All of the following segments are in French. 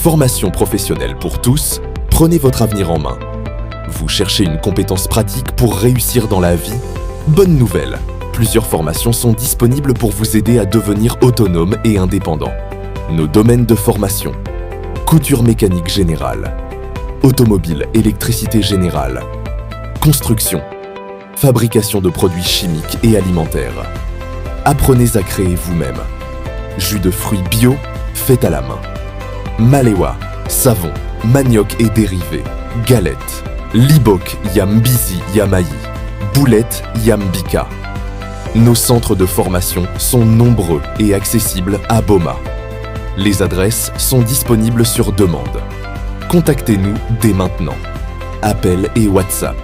Formation professionnelle pour tous, prenez votre avenir en main. Vous cherchez une compétence pratique pour réussir dans la vie? Bonne nouvelle! Plusieurs formations sont disponibles pour vous aider à devenir autonome et indépendant. Nos domaines de formation: couture mécanique générale, automobile, électricité générale, construction, fabrication de produits chimiques et alimentaires. Apprenez à créer vous-même. Jus de fruits bio, fait à la main. Malewa, savon, manioc et dérivés, galettes, libok, yambizi, yamaï, boulettes, yambika. Nos centres de formation sont nombreux et accessibles à Boma. Les adresses sont disponibles sur demande. Contactez-nous dès maintenant. Appel et WhatsApp.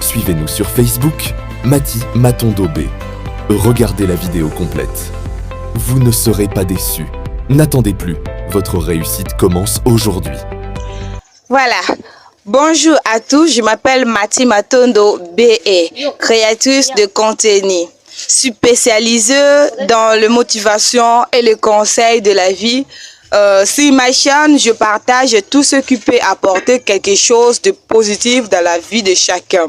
Suivez-nous sur Facebook, Mati Matondobé. Regardez la vidéo complète. Vous ne serez pas déçus. N'attendez plus. Votre réussite commence aujourd'hui. Voilà. Bonjour à tous, je m'appelle Mati Matondobé, créatrice de contenu, spécialisée dans la motivation et le conseil de la vie. Sur ma chaîne, je partage tout ce qui peut apporter quelque chose de positif dans la vie de chacun.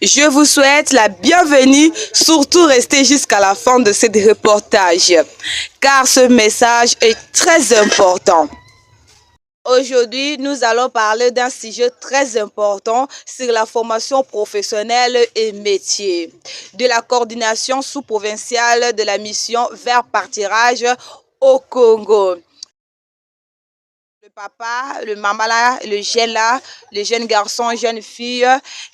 Je vous souhaite la bienvenue, surtout restez jusqu'à la fin de ce reportage, car ce message est très important. Aujourd'hui, nous allons parler d'un sujet très important sur la formation professionnelle et métier, de la coordination sous-provinciale de la mission vers partirage au Congo. Le papa, le maman là, le jeune garçon, jeune fille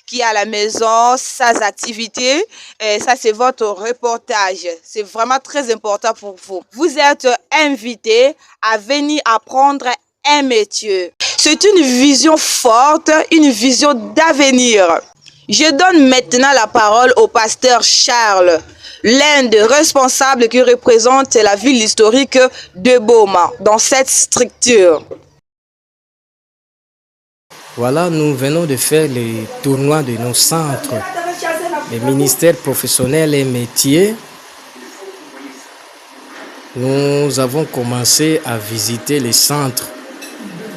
qui est à la maison, sa activité, ça c'est votre reportage. C'est vraiment très important pour vous. Vous êtes invité à venir apprendre un métier. C'est une vision forte, une vision d'avenir. Je donne maintenant la parole au pasteur Charles, l'un des responsables qui représente la ville historique de Boma dans cette structure. Voilà, nous venons de faire les tournois de nos centres, les ministères professionnels et métiers. Nous avons commencé à visiter les centres,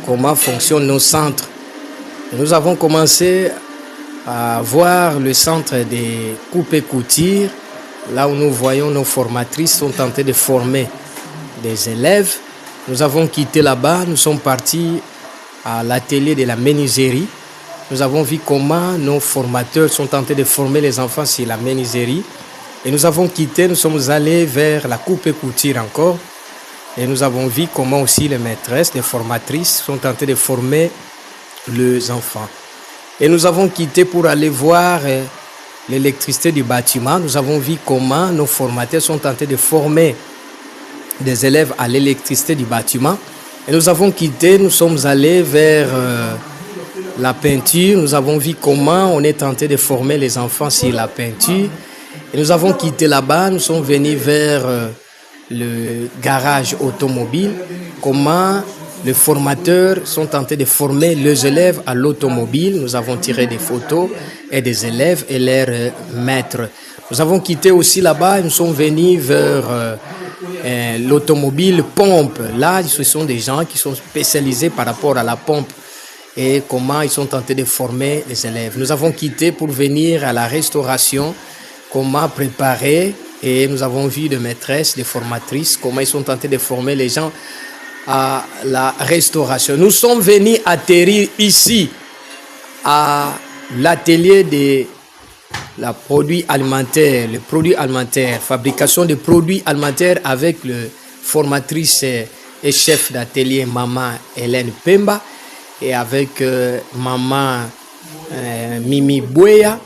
comment fonctionnent nos centres. Nous avons commencé à voir le centre des coupes et coutures, là où nous voyons nos formatrices sont en train de former des élèves. Nous avons quitté là-bas, nous sommes partis à l'atelier de la menuiserie. Nous avons vu comment nos formateurs sont en train de former les enfants sur la menuiserie. Et nous avons quitté, nous sommes allés vers la coupe et couture encore. Et nous avons vu comment aussi les maîtresses, les formatrices sont en train de former les enfants. Et nous avons quitté pour aller voir l'électricité du bâtiment. Nous avons vu comment nos formateurs sont en train de former des élèves à l'électricité du bâtiment. Et nous avons quitté, nous sommes allés vers la peinture. Nous avons vu comment on est tenté de former les enfants sur la peinture. Et nous avons quitté là-bas, nous sommes venus vers le garage automobile, comment les formateurs sont tentés de former les élèves à l'automobile. Nous avons tiré des photos et des élèves et leurs maîtres. Nous avons quitté aussi là-bas et nous sommes venus vers l'automobile pompe. Là, ce sont des gens qui sont spécialisés par rapport à la pompe et comment ils sont tentés de former les élèves. Nous avons quitté pour venir à la restauration, comment préparer, et nous avons vu des maîtresses, des formatrices, comment ils sont tentés de former les gens à la restauration. Nous sommes venus atterrir ici à l'atelier de la produits alimentaires, les produits alimentaires, fabrication de produits alimentaires avec le formatrice et chef d'atelier maman Hélène Pemba et avec maman Mimi Bouya.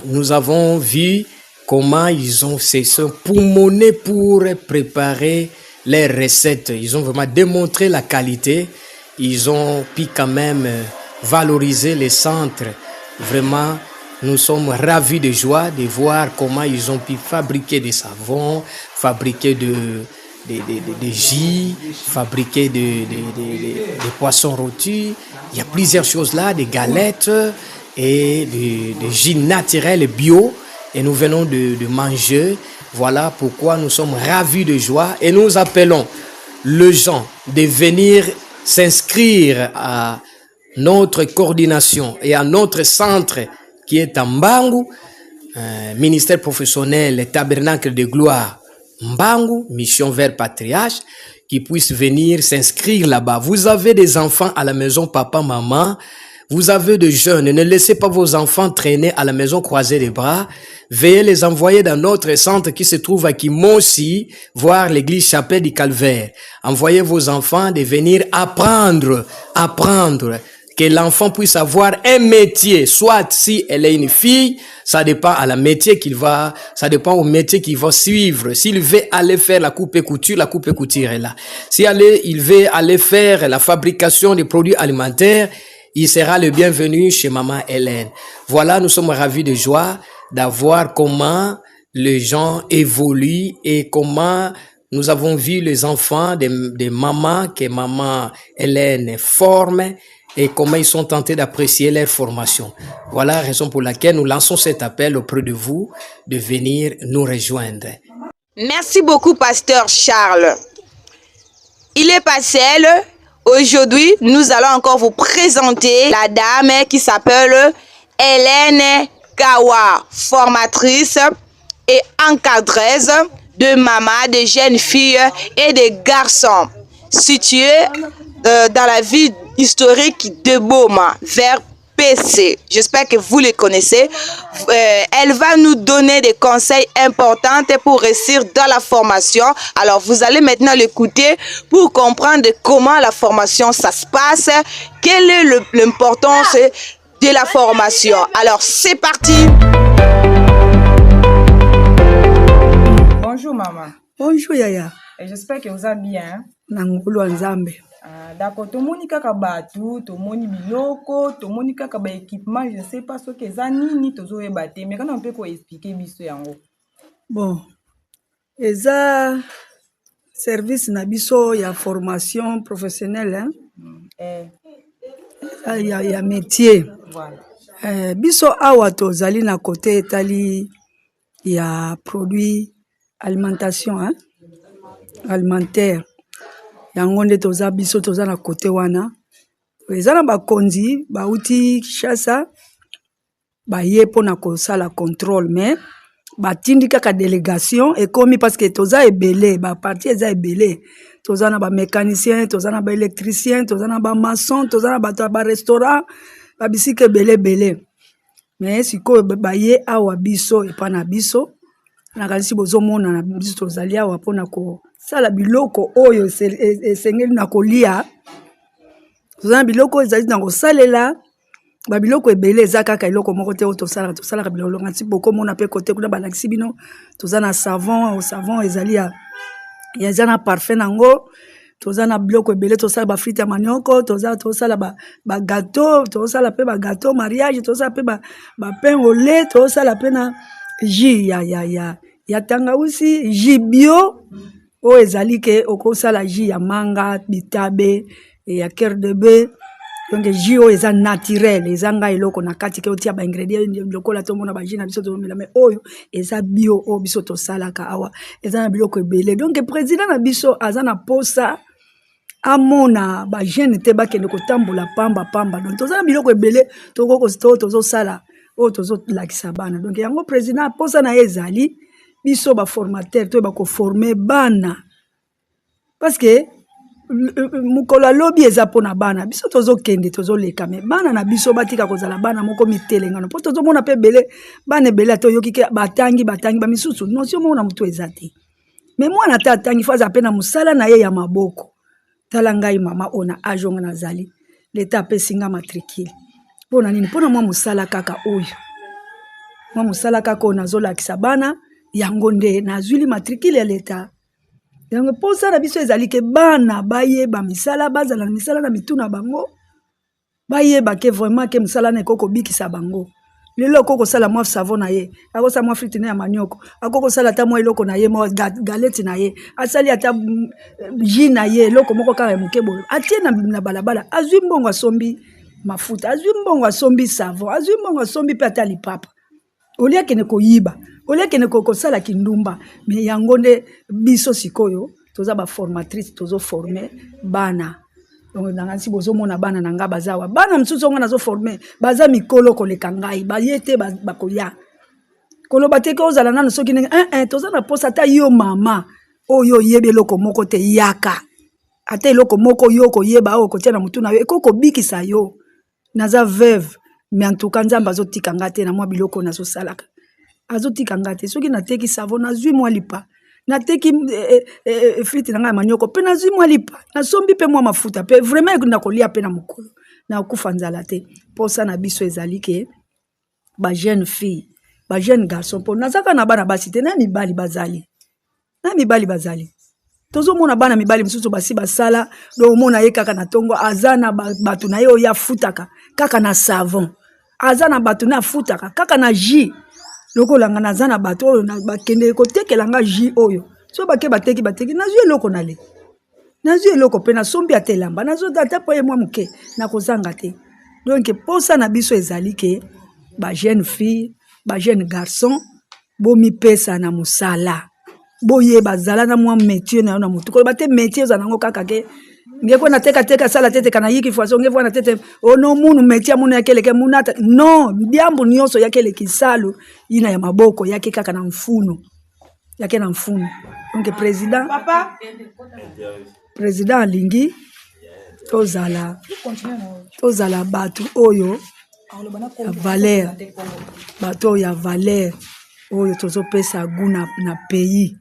Nous avons vu comment ils ont se sont poumonés pour préparer les recettes. Ils ont vraiment démontré la qualité. Ils ont pu quand même valoriser les centres. Vraiment, nous sommes ravis de joie de voir comment ils ont pu fabriquer des savons, fabriquer des jus, fabriquer des poissons rôtis. Il y a plusieurs choses là, des galettes et des jus naturels et bio. Et nous venons de manger. Voilà pourquoi nous sommes ravis de joie et nous appelons les gens de venir s'inscrire à notre coordination et à notre centre qui est à Mbangu, ministère professionnel, tabernacle de gloire Mbangu, mission vers patriarche, qui puissent venir s'inscrire là-bas. Vous avez des enfants à la maison, papa, maman, vous avez des jeunes, ne laissez pas vos enfants traîner à la maison croiser les bras. Veuillez les envoyer dans notre centre qui se trouve à Kimosi, voir l'église chapelle du Calvaire. Envoyez vos enfants de venir apprendre, que l'enfant puisse avoir un métier, soit si elle est une fille, ça dépend à la métier ça dépend au métier qu'il va suivre. S'il veut aller faire la coupe et couture est là. Si il veut aller faire la fabrication des produits alimentaires, il sera le bienvenu chez maman Hélène. Voilà, nous sommes ravis de joie d'avoir comment les gens évoluent et comment nous avons vu les enfants des mamans que maman Hélène forme et comment ils sont tentés d'apprécier leur formation. Voilà la raison pour laquelle nous lançons cet appel auprès de vous de venir nous rejoindre. Merci beaucoup, pasteur Charles. Il est passé. Aujourd'hui, nous allons encore vous présenter la dame qui s'appelle Hélène Kawa, formatrice et encadreuse de mamans, de jeunes filles et de garçons situés dans la ville historique de Boma, vers PC. J'espère que vous les connaissez. Elle va nous donner des conseils importants pour réussir dans la formation. Alors, vous allez maintenant l'écouter pour comprendre comment la formation, ça se passe, quelle est l'importance de la formation. Alors, c'est parti. Bonjour, maman. Bonjour, Yaya. Et j'espère que vous allez bien. Nangulu Nzambe. D'accord, tomoni kaka batu, tomoni biloko, tomoni kaka ba équipement, je sais pas ce que ça ni tozo e baté, mais quand on peut ko expliquer biso yango. Bon, eza service na biso ya formation professionnelle, hein? Ya métier. Voilà. Biso awa tozali na côté etali ya produit alimentation, hein? Alimentaire. Yango nde toza biso toza na côté wana. Eza na bakonzi bauti Kinshasa baye pona kosala contrôle, mais batindi kaka délégation ekomi parce que toza ebele ba parti eza ebele. Toza na ba mécanicien, toza na ba électricien, toza na ba maçon, toza na ba restaurant, ba bisika ebele. Mais siko baye awa biso epa na biso na kanisi bozomona na biso tozali awa pona ko sala biloko oyo esengeli na kolia. Tozana biloko ezali na kosalela ba biloko ebele eza kaka eloko moko te oyo tosalaka biloko ngati bokomona mpe kote kuna balakisi bino tozana savon ezali ya eza parfum nango. Tozana biloko ebele tosala ba frite ya manioko, tosala ba gâteau, tosala pe ba gâteau mariage, tosala pe ba pain au lait, tosala pe na jus ya tangausi, jus bio. O ezali ke okosala jus ya manga, bitabe, ya cœur de bœuf. Donc jus o eza naturel, eza nga eloko na kati ke otia ba ingrédients lokola tomona ba jus na biso tomela, mais oyo eza bio o biso tosalaka awa. Eza na biloko ebele. Donc président na biso aza na posa amona ba jeune te bakende kotambola pamba. Donc toza na biloko ebele tozosala o tozolakisa bana. Donc yango président posa na ezali biso ba formateur to ba ko former bana parce que mukolo lobby eza pona bana biso tozokende tozoleka, mais bana na biso batika kozala bana moko mitelengano po tozomona pe bele bana ebele to yoki ke batangi ba misusu non si omona mutu ezati, mais mwana ta tangi faza pe na musala na ye ya maboko. Tala ngai mama ona ajonga nazali leta pe singa matricule pona nini pona mwa musala kaka oyo mwa musala kaka ona zolakisa bana yango nde nazwili matricule ya leta. Yango posa na biso ezali ke bana bayeba misala bazala na misala na mituna bango bayeba ke vraiment ke misala na ekoko bikisa bango. Lelo koko sala mwa savon na ye akosa mwa frite na ya manioko akoko sala ta mwa eloko na ye mwa galette na ye asali ata jus na ye eloko moko kaka ya muke boyo atie na balabala azwi mbongo asombi mafuta azwi mbongo asombi savon azwi mbongo asombi pe ata lipapa olia kene koyiba olia kene kokosala kindumba. Mais yango nde biso sikoyo toza baformatrice tozoforme bana donc nanga nsi bozomona bana na nga baza wa bana mosusu ngo nazoforme baza mikolo koleka ngai baye te bakoya koloba te ke ozala nano soki ndenge toza na posa ata yo mama oyo oyebi eloko moko te yaka ata eloko moko yo koyeba oyo kotia na motu na yo ekokobikisa yo naza veuve mais en tout cas nzambe azotika nga te na mwa biloko nazosalaka azotika nga te soki nateki savon nazwi mwa lipa nateki frite na ngai ya manioko mpe nazwi mwa lipa nasombi mpe mwa mafuta mpe vraiment nakolia mpe na mokolo nakufa nzala te mposa na biso ezali ke bajeune fille bajeune garçon mpo nazaka na bana basi te na mibali bazali tozomona bana mibali mosusu basi basala do omona ye kaka na tongo aza na bato na ye oyo afutaka kaka na savon aza na bato na afutaka kaka na jus lokolanga naza na bato oyo bakende kotekelanga jus oyo so bake bateki nazwi eloko nale nazwi eloko mpe nasombi ate elamba nazwi ata po ye mwa moke nakozanga te donc posa na biso ezali ke bajeune fille bajeune garçon bomipesa na mosala boye bazala na mwa métier na yo na motu koloba te métier ozala nango kaka ke ngeko na teka sala tete kana yiki façon ngeko na tete ono munu métier munu yakeleke munata non biambo nyonso yakeleki salu ina ya maboko yake kaka na mfuno yake na mfuno donc président alingi tozala batu oyo ya valeur bato ya valeur oyo tozopesa gu na pays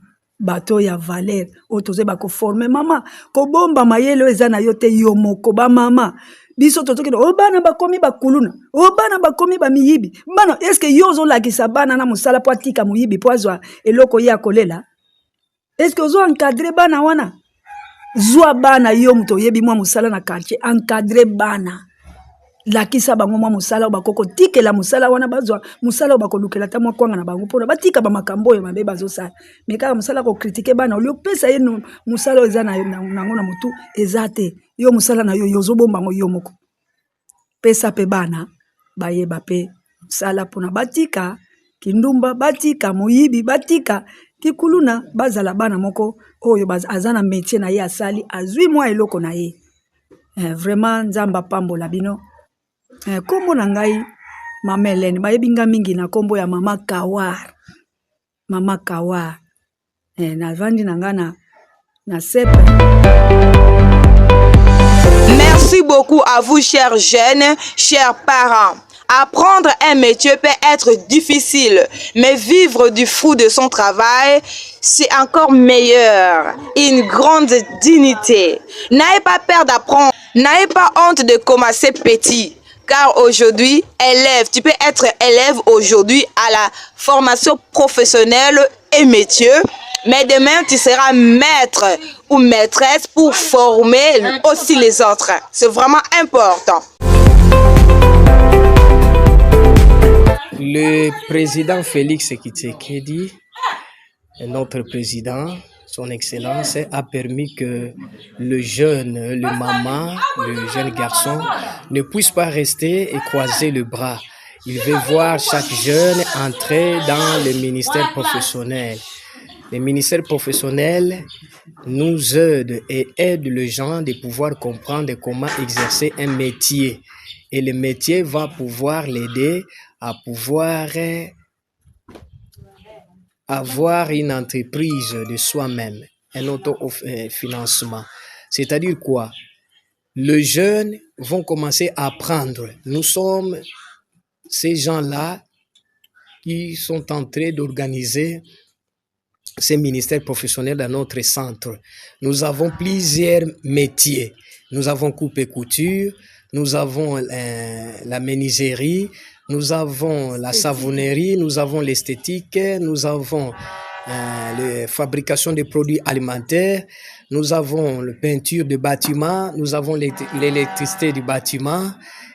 bato ya valeur oyo tozoyeba koforme mama kobomba mayele eza na yo te yo moko bamama biso tozokende o bana bakomi bakuluna o bana bakomi bamiyibi bana eske yo ozolakisa bana na mosala po atika moyibi po azwa eloko ye akolela eske ozo encadre bana wana zwa bana yo moto oyebi mwa mosala na quartier encadre bana lakisa bango mwa mosala bakoko tikela mosala wana bazwa mosala bakolukela ta mwa kwanga na bango pona batika ba makambo oyo mabe bazosala mais kaka mosala ko critiquer bana olio pesa ye mosala eza nango na mutu ezate yo mosala na yo yozobomba ngo yo moko pesa pe bana bayeba pe sala pona batika kindumba batika moyibi batika kikuluna bazala bana moko oyo azana métier na ye asali azwi mwa eloko na ye vraiment nzamba pambola bino kombo na ngai mama Hélène bayebi nga mingi na kombo ya mama Kawar navandi na nga na sepe. Merci beaucoup à vous, chers jeunes, chers parents. Apprendre un métier peut être difficile, mais vivre du fruit de son travail, c'est encore meilleur. Une grande dignité. N'ayez pas peur d'apprendre. N'ayez pas honte de commencer petit. Car aujourd'hui, tu peux être élève aujourd'hui à la formation professionnelle et métier, mais demain, tu seras maître ou maîtresse pour former aussi les autres. C'est vraiment important. Le président Félix Tshisekedi, notre président, son excellence, a permis que le jeune, le maman, le jeune garçon ne puisse pas rester et croiser le bras. Il veut voir chaque jeune entrer dans le ministère professionnel. Les ministères professionnels nous aident et aident les gens de pouvoir comprendre comment exercer un métier. Et le métier va pouvoir l'aider à pouvoir avoir une entreprise de soi-même, un autofinancement. C'est-à-dire quoi? Les jeunes vont commencer à apprendre. Nous sommes ces gens-là qui sont en train d'organiser ces ministères professionnels dans notre centre. Nous avons plusieurs métiers. Nous avons coupe et couture, nous avons la menuiserie, nous avons la savonnerie, nous avons l'esthétique, nous avons la fabrication de produits alimentaires, nous avons la peinture de bâtiments, nous avons l'électricité du bâtiment,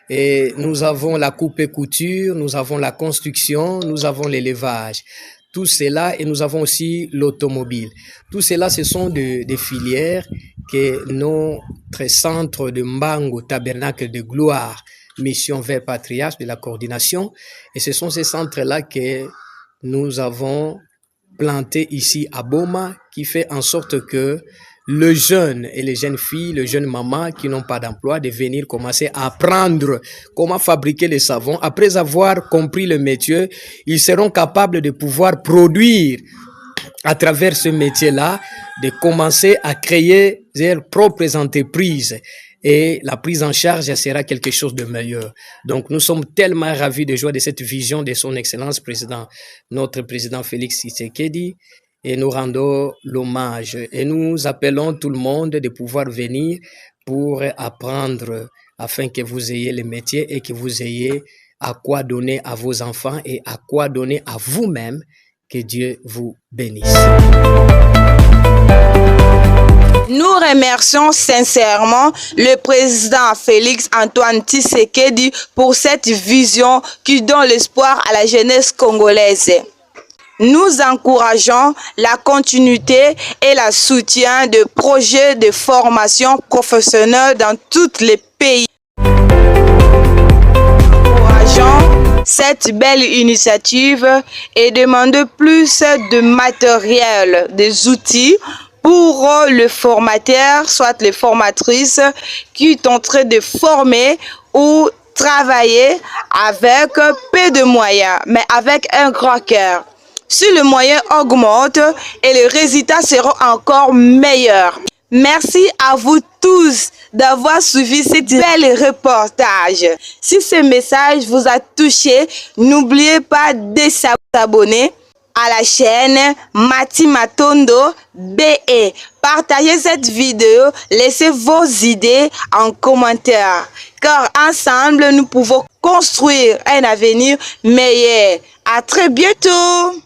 et nous avons la coupe et couture, nous avons la construction, nous avons l'élevage. Tout cela, et nous avons aussi l'automobile. Tout cela, ce sont des filières que notre centre de Mbango, Tabernacle de Gloire, Mission vers Patriarche de la coordination, et ce sont ces centres-là que nous avons planté ici à Boma qui fait en sorte que le jeune et les jeunes filles, les jeunes mamans qui n'ont pas d'emploi, de venir commencer à apprendre comment fabriquer les savons. Après avoir compris le métier, ils seront capables de pouvoir produire à travers ce métier-là, de commencer à créer leurs propres entreprises. Et la prise en charge sera quelque chose de meilleur. Donc, nous sommes tellement ravis de jouer de cette vision de son Excellence notre président Félix Tshisekedi, et nous rendons l'hommage. Et nous appelons tout le monde de pouvoir venir pour apprendre afin que vous ayez le métier et que vous ayez à quoi donner à vos enfants et à quoi donner à vous-même. Que Dieu vous bénisse. Nous remercions sincèrement le président Félix Antoine Tshisekedi pour cette vision qui donne l'espoir à la jeunesse congolaise. Nous encourageons la continuité et le soutien de projets de formation professionnelle dans tous les pays. Encourageons cette belle initiative et demandons plus de matériel, des outils pour le formateur, soit les formatrices qui sont en train de former ou travailler avec peu de moyens, mais avec un grand cœur. Si le moyen augmente et les résultats seront encore meilleurs. Merci à vous tous d'avoir suivi ce bel reportage. Si ce message vous a touché, n'oubliez pas de s'abonner à la chaîne Mati Matondo BE. Partagez cette vidéo, laissez vos idées en commentaire, car ensemble nous pouvons construire un avenir meilleur. À très bientôt.